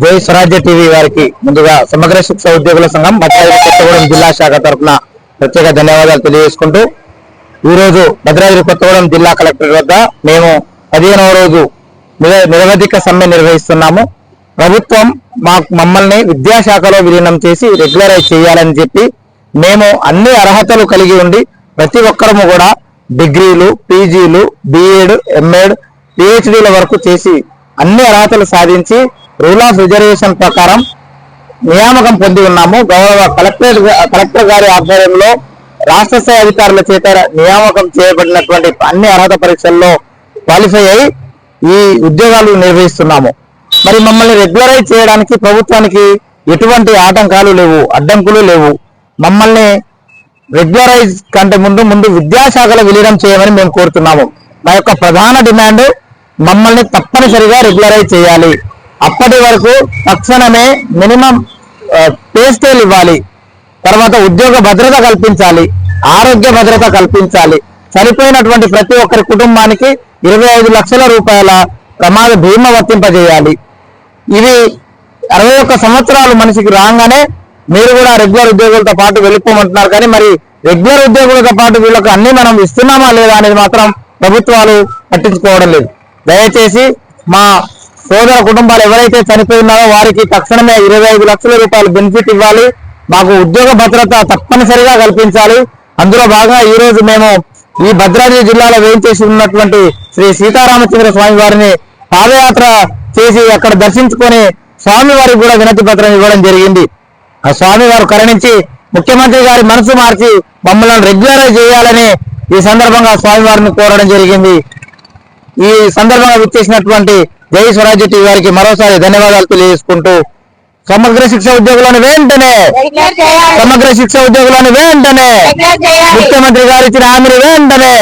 జై స్వరాజ్య టీవీ వారికి ముందుగా సమగ్ర శిక్ష ఉద్యోగుల సంఘం భద్రాద్రి కొత్తగూడెం జిల్లా శాఖ తరఫున ప్రత్యేక ధన్యవాదాలు తెలియజేసుకుంటూ ఈ రోజు భద్రాద్రి కొత్తగూడెం జిల్లా కలెక్టర్ వద్ద మేము 15వ రోజు నిరవధిక సమ్మె నిర్వహిస్తున్నాము. ప్రభుత్వం మమ్మల్ని విద్యాశాఖలో విలీనం చేసి రెగ్యులరైజ్ చేయాలని చెప్పి మేము అన్ని అర్హతలు కలిగి ఉండి ప్రతి ఒక్కరము కూడా డిగ్రీలు, పీజీలు, బీఎడ్, ఎంఎడ్, పిహెచ్డీల వరకు చేసి అన్ని అర్హతలు సాధించి రూల్ ఆఫ్ రిజర్వేషన్ ప్రకారం నియామకం పొంది ఉన్నాము. గౌరవ కలెక్టర్ గారి ఆధ్వర్యంలో రాష్ట్ర స్థాయి అధికారుల చేత నియామకం చేయబడినటువంటి అన్ని అర్హత పరీక్షల్లో క్వాలిఫై అయి ఈ ఉద్యోగాలు నిర్వహిస్తున్నాము. మరి మమ్మల్ని రెగ్యులరైజ్ చేయడానికి ప్రభుత్వానికి ఎటువంటి ఆటంకాలు లేవు, అడ్డంకులు లేవు. మమ్మల్ని రెగ్యులరైజ్ కంటే ముందు విద్యాశాఖలో విలీనం చేయమని మేము కోరుతున్నాము. మా యొక్క ప్రధాన డిమాండ్ మమ్మల్ని తప్పనిసరిగా రెగ్యులరైజ్ చేయాలి. అప్పటి వరకు తక్షణమే మినిమం పే స్కేల్ ఇవ్వాలి. తర్వాత ఉద్యోగ భద్రత కల్పించాలి, ఆరోగ్య భద్రత కల్పించాలి. చనిపోయినటువంటి ప్రతి ఒక్కరి కుటుంబానికి 25 లక్షల రూపాయల ప్రమాద బీమా వర్తింపజేయాలి. ఇవి 61 సంవత్సరాలు మనిషికి రాగానే మీరు కూడా రెగ్యులర్ ఉద్యోగులతో పాటు వెళ్ళిపోమంటున్నారు. కానీ మరి రెగ్యులర్ ఉద్యోగులతో పాటు వీళ్ళకి అన్ని మనం ఇస్తున్నామా లేదా అనేది మాత్రం ప్రభుత్వాలు పట్టించుకోవడం లేదు. దయచేసి మా సోదర కుటుంబాలు ఎవరైతే చనిపోయినారో వారికి తక్షణమే 25 లక్షల రూపాయలు బెనిఫిట్ ఇవ్వాలి. మాకు ఉద్యోగ భద్రత తప్పనిసరిగా కల్పించాలి. అందులో భాగంగా ఈ రోజు మేము ఈ భద్రాద్రి జిల్లాలో వేయించేసి ఉన్నటువంటి శ్రీ సీతారామచంద్ర స్వామి వారిని పాదయాత్ర చేసి అక్కడ దర్శించుకొని స్వామి వారికి కూడా వినతి పత్రం ఇవ్వడం జరిగింది. ఆ స్వామి వారు కరుణించి ముఖ్యమంత్రి గారి మనసు మార్చి మమ్మల్ని రెగ్యులరైజ్ చేయాలని ఈ సందర్భంగా స్వామి వారిని కోరడం జరిగింది. ఈ సందర్భంగా విచ్చేసినటువంటి జై స్వరాజ్య టీవీ వారికి మరోసారి ధన్యవాదాలు తెలియజేసుకుంటూ సమగ్ర శిక్ష ఉద్యోగులను వెంటనే ముఖ్యమంత్రి గారు ఇచ్చిన హామీని వెంటనే